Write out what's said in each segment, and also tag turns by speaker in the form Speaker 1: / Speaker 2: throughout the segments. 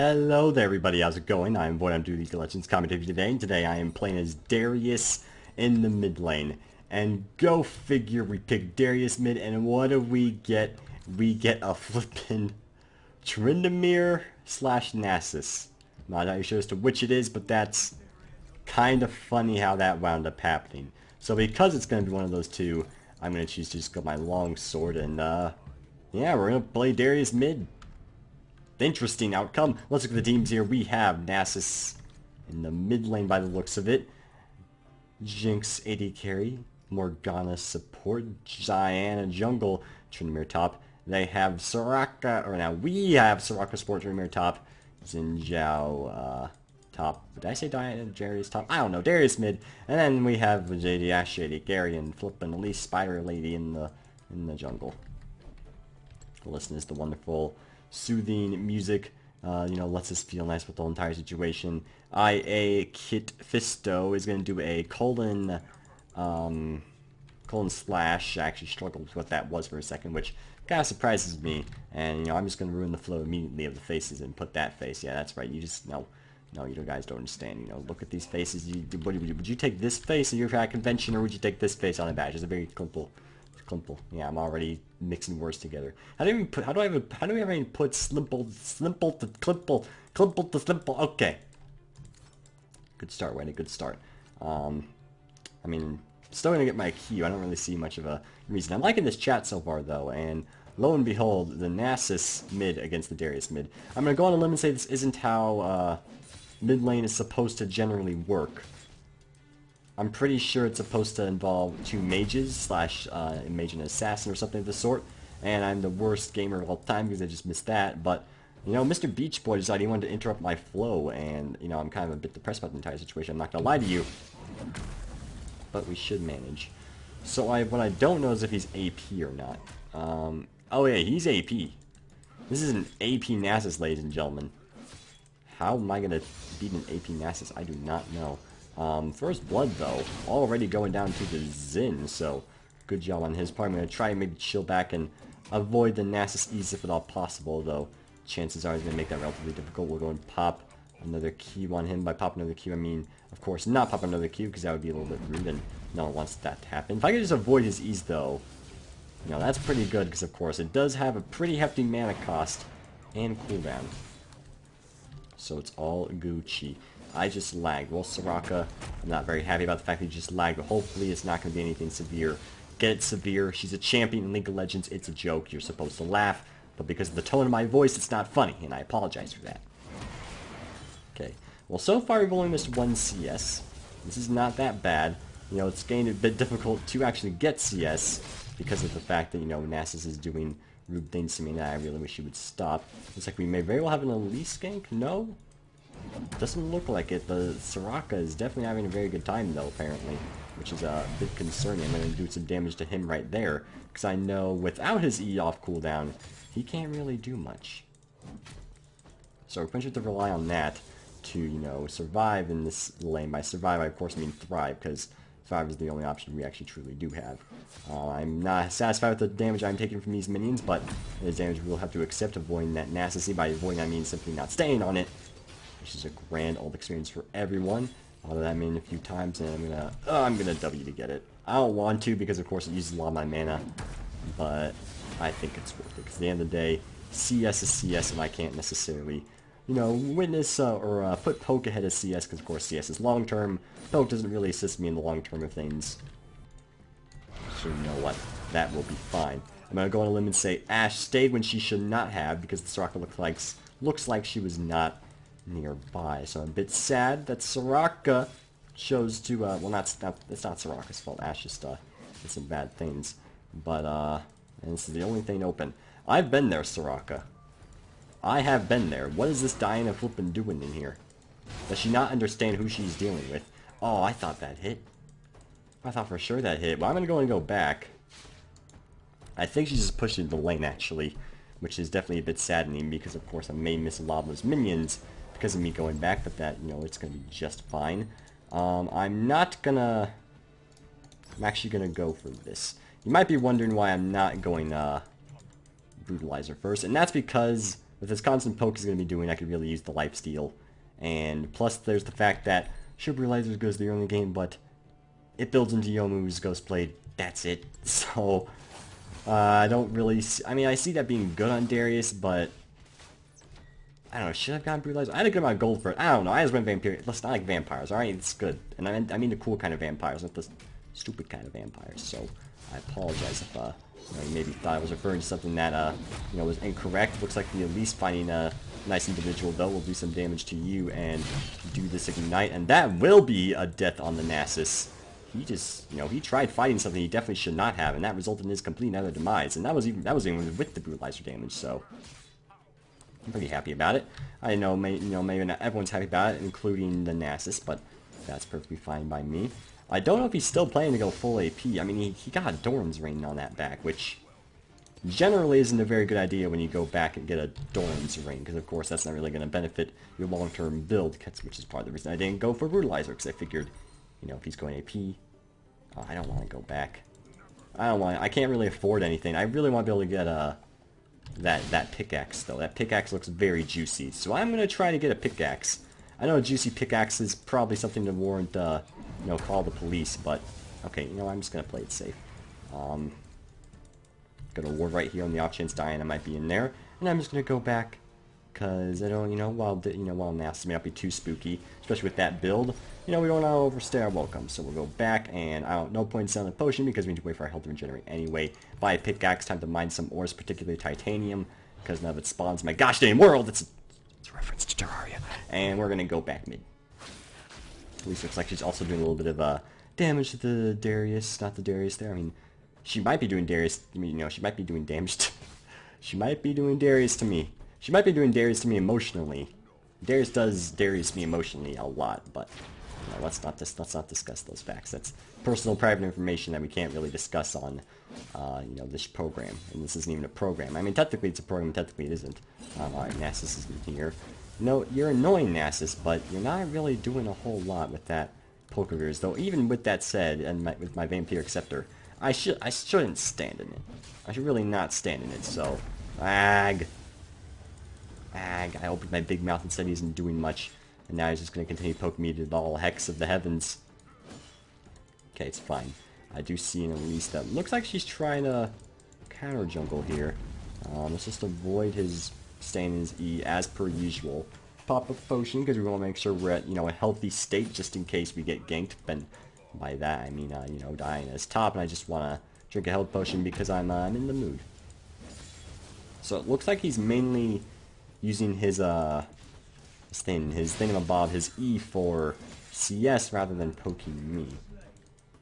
Speaker 1: Hello there everybody, how's it going? I'm Void, I'm doing League of Legends commentating today, and today I am playing as Darius in the mid lane. And go figure, we pick Darius mid, and what do we get? We get a flippin' Tryndamere slash Nasus. I'm not entirely sure as to which it is, but that's kind of funny how that wound up happening. So because it's going to be one of those two, I'm going to choose to just go my long sword, and yeah, we're going to play Darius mid. Interesting outcome. Let's look at the teams here. We have Nasus in the mid lane by the looks of it. Jinx AD carry. Morgana support. Diana jungle. Tryndamere top. They have Soraka, or now we have Soraka support, Tryndamere top. Xin Zhao top. Did I say Diana Darius top? I don't know. Darius mid. And then we have JD Ash, JD Gary, and flippin' Elise Spider Lady in the jungle. Listen is the wonderful soothing music, lets us feel nice with the whole entire situation. IA Kit Fisto is going to do a colon slash. I actually struggled with what that was for a second, which kind of surprises me. And, I'm just going to ruin the flow immediately of the faces and put that face. Yeah, that's right. You just, no, you guys don't understand. Look at these faces. Would you take this face at your convention, or would you take this face on a badge? It's a very simple. Yeah, I'm already mixing words together. How do we even put slimple to climple to slimple? Okay. Good start, Wendy, good start. Still gonna get my Q. I don't really see much of a reason. I'm liking this chat so far though, and lo and behold, the Nasus mid against the Darius mid. I'm gonna go on a limb and say this isn't how mid lane is supposed to generally work. I'm pretty sure it's supposed to involve two mages slash a mage and an assassin or something of the sort, and I'm the worst gamer of all time because I just missed that. But Mr. Beach Boy decided he wanted to interrupt my flow, and I'm kind of a bit depressed about the entire situation. I'm not gonna lie to you, but we should manage. So what I don't know is if he's AP or not. Oh yeah, he's AP. This is an AP Nasus, ladies and gentlemen. How am I gonna beat an AP Nasus? I do not know. First blood though, already going down to the Xin, so good job on his part. I'm going to try and maybe chill back and avoid the Nasus ease if at all possible, though chances are he's going to make that relatively difficult. We'll go and pop another Q on him. By pop another Q, I mean, of course, not pop another Q, because that would be a little bit rude, and no one wants that to happen. If I could just avoid his ease though, that's pretty good, because of course it does have a pretty hefty mana cost and cooldown. So it's all Gucci. I just lagged. Well, Soraka, I'm not very happy about the fact that he just lagged, but hopefully it's not going to be anything severe. Get it severe. She's a champion in League of Legends. It's a joke. You're supposed to laugh, but because of the tone of my voice, it's not funny, and I apologize for that. Okay. Well, so far we've only missed one CS. This is not that bad. It's getting a bit difficult to actually get CS because of the fact that, Nasus is doing rude things to me, and I really wish he would stop. Looks like we may very well have an Elise gank. No? Doesn't look like it. The Soraka is definitely having a very good time though, apparently, which is a bit concerning. I'm going to do some damage to him right there, because I know without his E off cooldown, he can't really do much. So we're going to have to rely on that to, survive in this lane. By survive, I of course mean thrive, because thrive is the only option we actually truly do have. I'm not satisfied with the damage I'm taking from these minions, but it is damage we'll have to accept, avoiding that Nasus. By avoiding, I mean simply not staying on it, which is a grand old experience for everyone. Although that mean a few times, and I'm gonna W to get it. I don't want to, because of course it uses a lot of my mana, but I think it's worth it, because at the end of the day, CS is CS, and I can't necessarily, witness or put poke ahead of CS, because of course CS is long term. Poke doesn't really assist me in the long term of things. So you know what? That will be fine. I'm gonna go on a limb and say Ashe stayed when she should not have, because the Soraka looks like she was not nearby. So I'm a bit sad that Soraka chose to well, it's not Soraka's fault. Ashe just did some bad things, but and this is the only thing open. I've been there, Soraka. I have been there. What is this Diana flippin' doing in here? Does she not understand who she's dealing with? Oh, I thought that hit. I thought for sure that hit. Well, I'm gonna go back. I think she's just pushing the lane actually, which is definitely a bit saddening, because of course I may miss a lot of those minions because of me going back, but that, it's going to be just fine. I'm actually going to go for this. You might be wondering why I'm not going Brutalizer first, and that's because with this constant poke he's going to be doing, I could really use the lifesteal. And plus there's the fact that sure, Brutalizer goes the early game, but it builds into Youmuu's Ghostblade. That's it. So I don't really see, I mean, I see that being good on Darius, but I don't know, should I have gotten Brutalizer? I had a good amount of gold for it. I don't know, I just went Vampire. Listen, I like vampires, alright? It's good. And I mean the cool kind of vampires, not the stupid kind of vampires. So I apologize if you maybe thought I was referring to something that was incorrect. Looks like the Elise finding a nice individual though will do some damage to you and do this ignite, and that will be a death on the Nasus. He just, he tried fighting something he definitely should not have, and that resulted in his complete and utter demise. And that was even with the brutalizer damage. So I'm pretty happy about it. I know, maybe not everyone's happy about it, including the Nasus, but that's perfectly fine by me. I don't know if he's still planning to go full AP. I mean, he got Doran's Ring on that back, which generally isn't a very good idea when you go back and get a Doran's Ring, because of course that's not really going to benefit your long-term build, which is part of the reason I didn't go for Brutalizer, because I figured, if he's going AP, I don't want to go back. I can't really afford anything. I really want to be able to get that pickaxe, though. That pickaxe looks very juicy, so I'm going to try to get a pickaxe. I know a juicy pickaxe is probably something to warrant, call the police, but, okay, I'm just going to play it safe. Gonna ward right here on the off chance Diana might be in there, and I'm just gonna go back because I don't, while Nasus may not be too spooky, especially with that build, we don't want to overstay our welcome. So we'll go back, and no point in selling a potion because we need to wait for our health to regenerate anyway. Buy a pickaxe, time to mine some ores, particularly titanium, because none of it spawns in my gosh dang world. It's a reference to Terraria, and we're gonna go back mid. At least looks like she's also doing a little bit of damage to the Darius, not the Darius there. I mean, she might be doing Darius. She might be doing damage. She might be doing Darius to me. She might be doing Darius to me emotionally. Darius does Darius me emotionally a lot, but let's not discuss those facts. That's personal, private information that we can't really discuss on, this program. And this isn't even a program. I mean, technically it's a program. Technically it isn't. All right, Nasus is in here. No, you're annoying, Nasus, but you're not really doing a whole lot with that poke of yours. Though, even with that said, and with my Vampiric Scepter, I shouldn't stand in it. I should really not stand in it, so I opened my big mouth and said he isn't doing much, and now he's just going to continue poking me to the all hex of the heavens. Okay, it's fine. I do see an Elise that looks like she's trying to counter jungle here. Let's just avoid his staying in his E as per usual. Pop a potion because we want to make sure we're at a healthy state just in case we get ganked. And by that I mean Diana's top, and I just want to drink a health potion because I'm in the mood. So it looks like he's mainly using his thingamabob, his E for CS rather than poking me.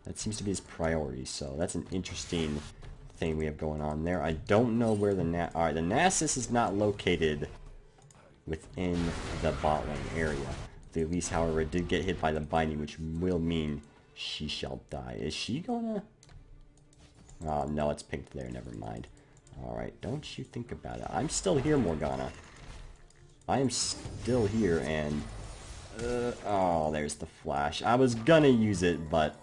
Speaker 1: That seems to be his priority, so that's an interesting thing we have going on there. I don't know where the Alright, the Nasus is not located within the bot lane area. The Elise, however, did get hit by the binding, which will mean she shall die. Is she gonna... Oh, no, it's pink there. Never mind. Alright, don't you think about it. I'm still here, Morgana. I am still here, and... oh, there's the flash. I was gonna use it, but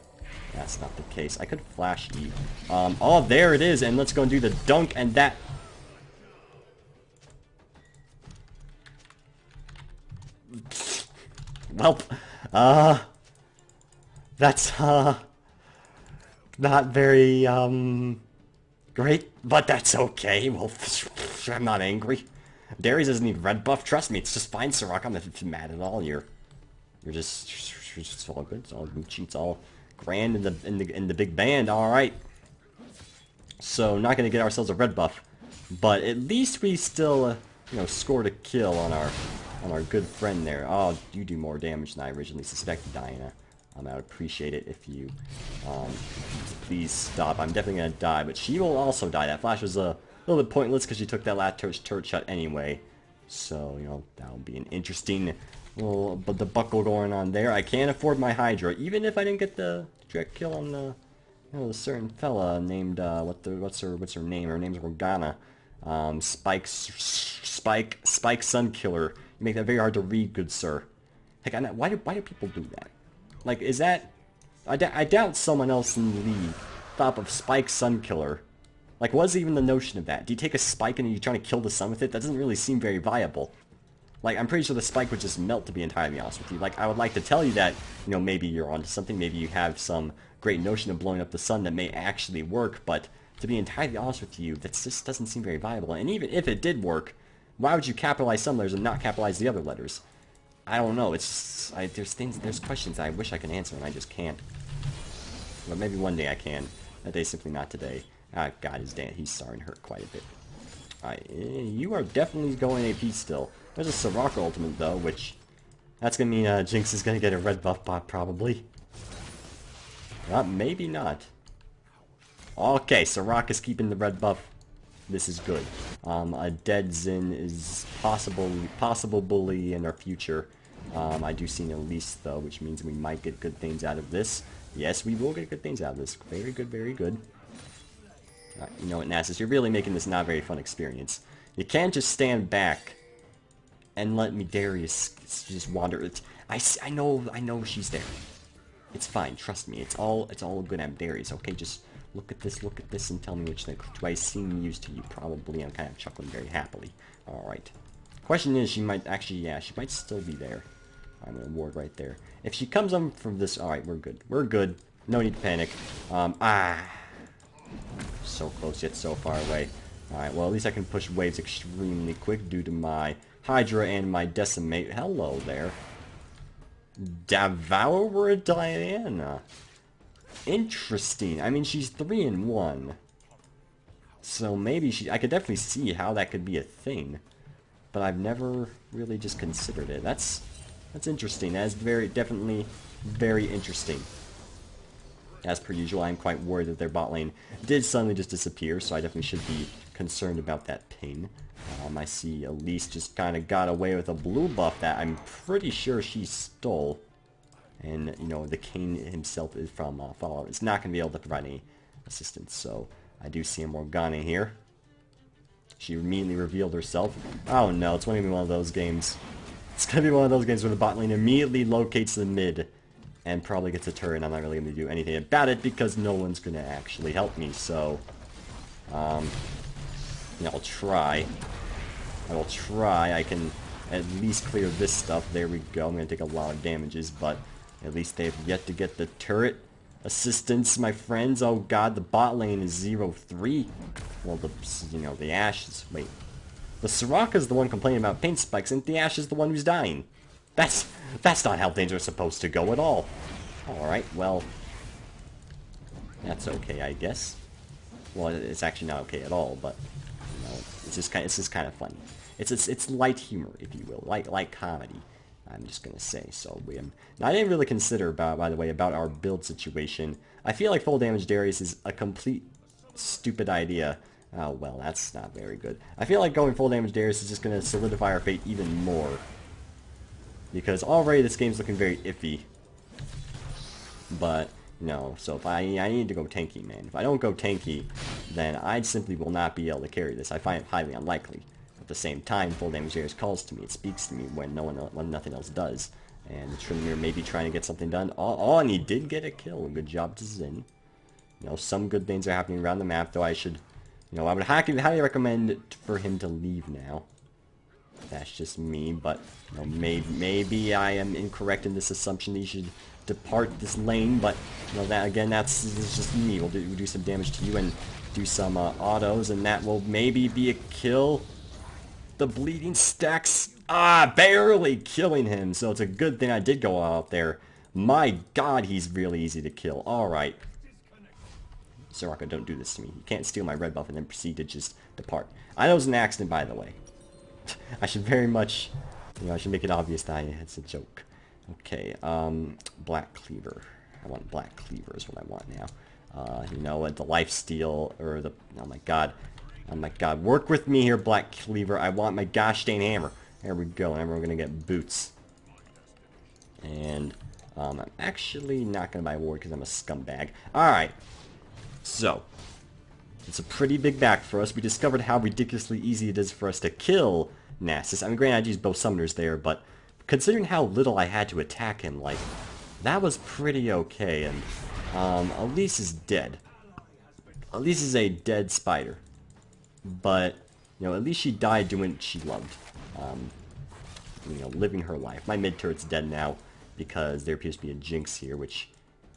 Speaker 1: that's not the case. I could flash E. Oh, there it is, and let's go and do the dunk, and that... Welp. That's, not very, great, but that's okay. Well, I'm not angry. Darius doesn't need red buff. Trust me, it's just fine, Sirach. I'm not mad at all. You're just, it's all good. It's all Gucci. It's all grand in the big band. All right. So, not gonna get ourselves a red buff, but at least we still, scored a kill on our good friend there. Oh, you do more damage than I originally suspected, Diana. I would appreciate it if you, please stop. I'm definitely going to die, but she will also die. That flash was a little bit pointless because she took that last turret shot anyway. So, that'll be an interesting little debacle going on there. I can't afford my Hydra, even if I didn't get the direct kill on the certain fella named, what's her name? Her name's Morgana. Spike Sunkiller. You make that very hard to read, good sir. Heck, why do people do that? Like, is that... I doubt someone else in the league thought of Spike Sunkiller Like, what's even the notion of that? Do you take a spike and you're trying to kill the sun with it? That doesn't really seem very viable. Like, I'm pretty sure the spike would just melt, to be entirely honest with you. Like, I would like to tell you that, you know, maybe you're onto something, maybe you have some great notion of blowing up the sun that may actually work, but to be entirely honest with you, that just doesn't seem very viable. And even if it did work, why would you capitalize some letters and not capitalize the other letters? I don't know. It's just, there's questions I wish I could answer and I just can't. But maybe one day I can. That day's simply not today. Ah, God, he's starting to hurt quite a bit. Alright, you are definitely going AP still. There's a Soraka ultimate though, which that's gonna mean Jinx is gonna get a red buff bot probably. Maybe not. Okay, Soraka's keeping the red buff. This is good. A dead Xin is possible bully in our future. I do see an Elise though, which means we might get good things out of this. Yes, we will get good things out of this. Very good, very good. You know what, Nasus, you're really making this not a very fun experience. You can't just stand back and let me Darius just wander. I know she's there. It's fine, trust me. It's all good. I'm Darius. Okay, just look at this, and tell me which thing do I seem used to you. Probably. I'm kind of chuckling very happily. All right. Question is, she might actually, yeah, she might still be there. I'm gonna ward right there. If she comes on from this, all right, we're good. We're good. No need to panic. So close yet so far away. Alright, well at least I can push waves extremely quick due to my Hydra and my Decimate. Hello there. Devour Diana. Interesting. I mean, she's 3-in-1. So maybe I could definitely see how that could be a thing. But I've never really just considered it. That's interesting. That's definitely very interesting. As per usual, I'm quite worried that their bot lane did suddenly just disappear, so I definitely should be concerned about that ping. I see Elise just kind of got away with a blue buff that I'm pretty sure she stole. And, you know, the king himself is from Fallout. It's not going to be able to provide any assistance, so I do see a Morgana here. She immediately revealed herself. Oh no, it's going to be one of those games. It's going to be one of those games where the bot lane immediately locates the mid and probably gets a turret, and I'm not really going to do anything about it because no one's going to actually help me, so yeah, I'll try. I will try. I can at least clear this stuff. There we go. I'm going to take a lot of damages, but at least they have yet to get the turret assistance, my friends. Oh god, the bot lane is 0-3. Well, the Ashe is... Wait. The Soraka is the one complaining about paint spikes, and the Ashe is the one who's dying. That's not how things are supposed to go at all. Alright, well... That's okay, I guess. Well, it's actually not okay at all, but... You know, it's just kind of funny. It's light humor, if you will. Light comedy. I'm just gonna say. So now I didn't really consider, by the way, about our build situation. I feel like full damage Darius is a complete stupid idea. Oh well, that's not very good. I feel like going full damage Darius is just gonna solidify our fate even more, because already this game's looking very iffy. But no, so if I need to go tanky, man. If I don't go tanky, then I simply will not be able to carry this. I find it highly unlikely. At the same time, full damage Darius calls to me. It speaks to me when nothing else does. And the Trinamir may be trying to get something done. Oh, and he did get a kill. Good job to Xin. You know, some good things are happening around the map, though I should... You know, I would highly recommend for him to leave now. That's just me, but you know, maybe I am incorrect in this assumption that he should depart this lane, but you know, that again, it's just me. We'll do some damage to you and do some autos, and that will maybe be a kill. The bleeding stacks, barely killing him, so it's a good thing I did go out there. My god, he's really easy to kill. Alright. Soraka, don't do this to me. You can't steal my red buff and then proceed to just depart. I know it was an accident, by the way. I should very much, you know, I should make it obvious that it's a joke. Okay, Black Cleaver. I want Black Cleaver is what I want now. You know, the lifesteal, or the, oh my god, work with me here, Black Cleaver. I want my gosh dang hammer. There we go, and we're gonna get boots. And, I'm actually not gonna buy a ward because I'm a scumbag. Alright, so, it's a pretty big back for us. We discovered how ridiculously easy it is for us to kill Nasus. I mean, granted, I used both summoners there, but considering how little I had to attack him, like, that was pretty okay, and, Elise is dead. at least is a dead spider. But, you know, at least she died doing what she loved. You know, living her life. My mid turret's dead now because there appears to be a jinx here, which,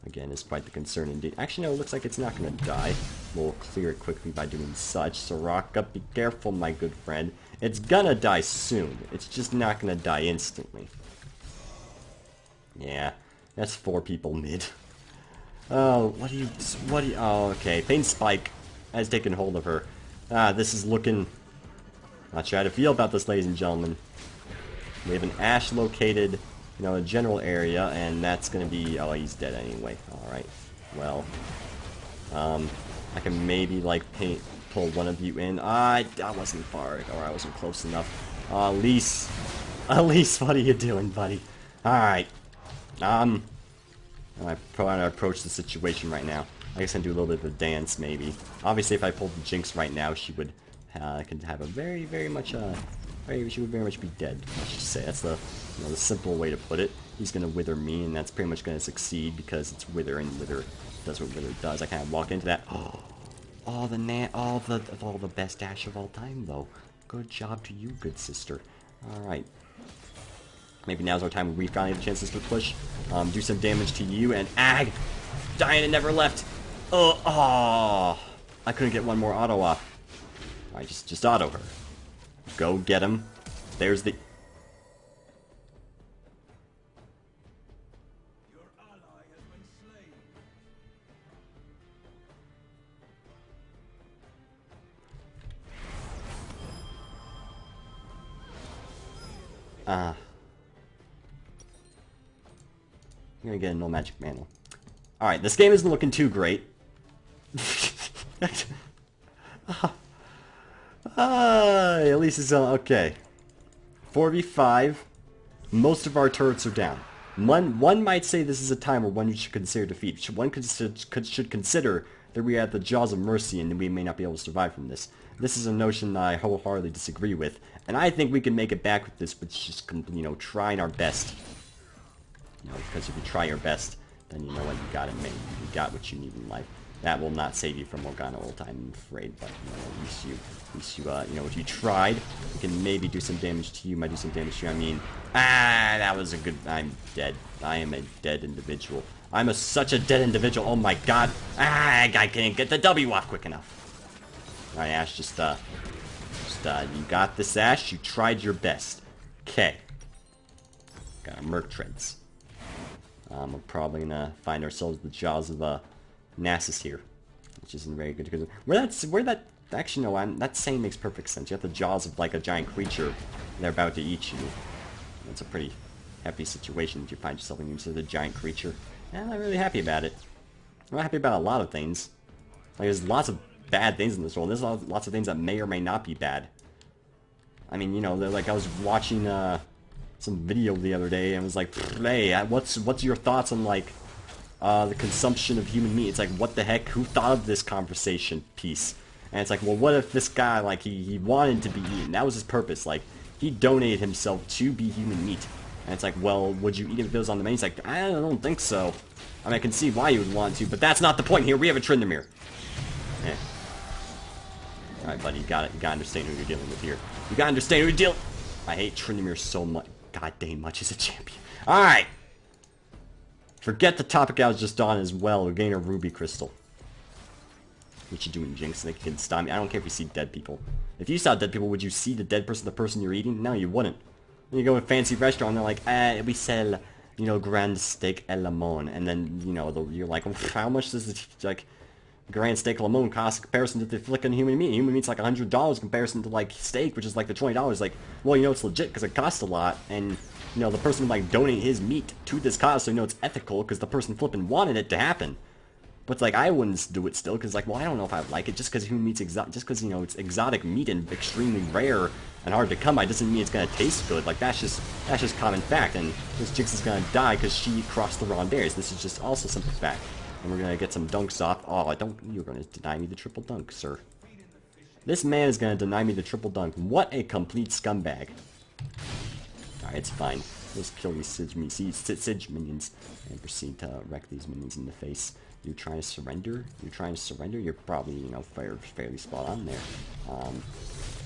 Speaker 1: again, is quite the concern indeed. Actually, no, it looks like it's not going to die. We'll clear it quickly by doing such. Soraka, be careful, my good friend. It's gonna die soon. It's just not gonna die instantly. Yeah, that's 4 people mid. Oh, what do you... Oh, okay. Pain Spike has taken hold of her. This is looking... Not sure how to feel about this, ladies and gentlemen. We have an Ashe located, you know, in a general area, and that's gonna be... Oh, he's dead anyway. Alright. Well... I can maybe, like, pull one of you in. I wasn't far, or I wasn't close enough. Elise, what are you doing, buddy? Alright. I'm trying to approach the situation right now. I guess I can do a little bit of a dance, maybe. Obviously, if I pulled the Jinx right now, she would can have a very much she would very much be dead. Let's just say that's the the simple way to put it. He's gonna wither me, and that's pretty much gonna succeed because it's wither, and wither does what wither does. I kind of walked into that. All the best dash of all time, though. Good job to you, good sister. All right. Maybe now's our time when we finally have the chances to push. Do some damage to you, and ag! Diana never left! Oh! I couldn't get one more auto off. Alright, just auto her. Go get him. There's the...
Speaker 2: Your ally has been slain.
Speaker 1: I'm gonna get a no magic mantle. Alright, this game isn't looking too great. At least it's okay. 4v5. Most of our turrets are down. One might say this is a time where one should consider defeat. One should consider that we are at the jaws of mercy and we may not be able to survive from this. This is a notion that I wholeheartedly disagree with, and I think we can make it back with this, with just trying our best. Because if you try your best, then you know what, you got it made. You got what you need in life. That will not save you from Morgana all the time, I'm afraid, but at least you if you tried, you can maybe do some damage to you, might do some damage to you. I mean, that was a good... I'm dead. I am a dead individual. I'm such a dead individual. Oh my god. I can't get the W off quick enough. Alright, Ashe, just you got this, Ashe. You tried your best. Okay. Got our Merc Treads. We're probably gonna find ourselves the jaws of Nasus here, which isn't very good because actually no, that saying makes perfect sense. You have the jaws of like a giant creature, and they're about to eat you. That's a pretty happy situation if you find yourself into the giant creature. And I'm not really happy about it. I'm not happy about a lot of things. Like there's lots of bad things in this world. There's lots of things that may or may not be bad. I mean, like I was watching some video the other day and was like, hey, what's your thoughts on like the consumption of human meat? It's like, what the heck? Who thought of this conversation piece? And it's like, well, what if this guy, like, he wanted to be eaten? That was his purpose. Like, he donated himself to be human meat. And it's like, well, would you eat if it was on the menu? He's like, I don't think so. I mean, I can see why you would want to, but that's not the point here. We have a Tryndamere. Eh. Alright, buddy, you got it. You gotta understand who you're dealing with here. You gotta understand who you're dealing... I hate Tryndamere so much. God dang much as a champion. Alright! Forget the topic I was just on as well. We're getting a ruby crystal. What you doing, Jinx? They can stop me. I don't care if you see dead people. If you saw dead people, would you see the dead person, the person you're eating? No, you wouldn't. When you go to a fancy restaurant, they're like, we sell, grand steak et lemon. And then, you're like, well, how much does this, like, grand steak lemon cost in comparison to the flicking human meat? Human meat's like $100 in comparison to, like, steak, which is like the $20. Like, well, it's legit because it costs a lot. And, the person would, like, donate his meat to this cause, so it's ethical because the person flipping wanted it to happen. But it's like, I wouldn't do it still because, like, well, I don't know if I like it just because human meat's exotic. Just because, it's exotic meat and extremely rare and hard to come by doesn't mean it's going to taste good. Like, that's just common fact. And this Jinx is going to die because she crossed the wrong Darius. This is just also simple fact. And we're going to get some dunks off. Oh, you're going to deny me the triple dunk, sir. This man is going to deny me the triple dunk. What a complete scumbag. Alright, it's fine. Let's kill these Siege minions and proceed to wreck these minions in the face. You're trying to surrender? You're trying to surrender? You're probably, you know, fairly spot on there.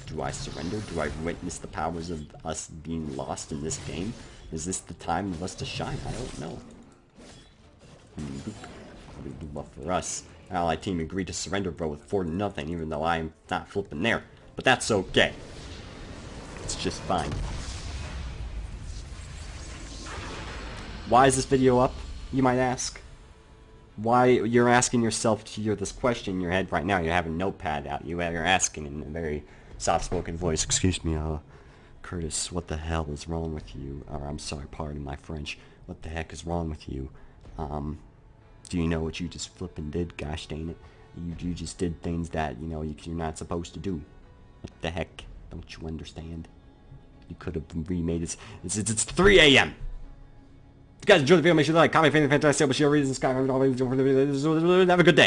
Speaker 1: Do I surrender? Do I witness the powers of us being lost in this game? Is this the time of us to shine? I don't know. Big buff for us. Allied team agreed to surrender, bro, with 4-0, even though I'm not flipping there. But that's okay. It's just fine. Why is this video up, you might ask? Why you're asking yourself to hear this question in your head right now. You have a notepad out. You're asking in a very soft-spoken voice. Excuse me, Curtis, what the hell is wrong with you? Or I'm sorry, pardon my French. What the heck is wrong with you? Do you know what you just flippin' did? Gosh dang it. You just did things that, you know, you're not supposed to do. What the heck? Don't you understand? You could have remade it. It's 3 a.m. If you guys enjoyed the video, make sure to like, comment, fantastic, share, reasons, have a good day.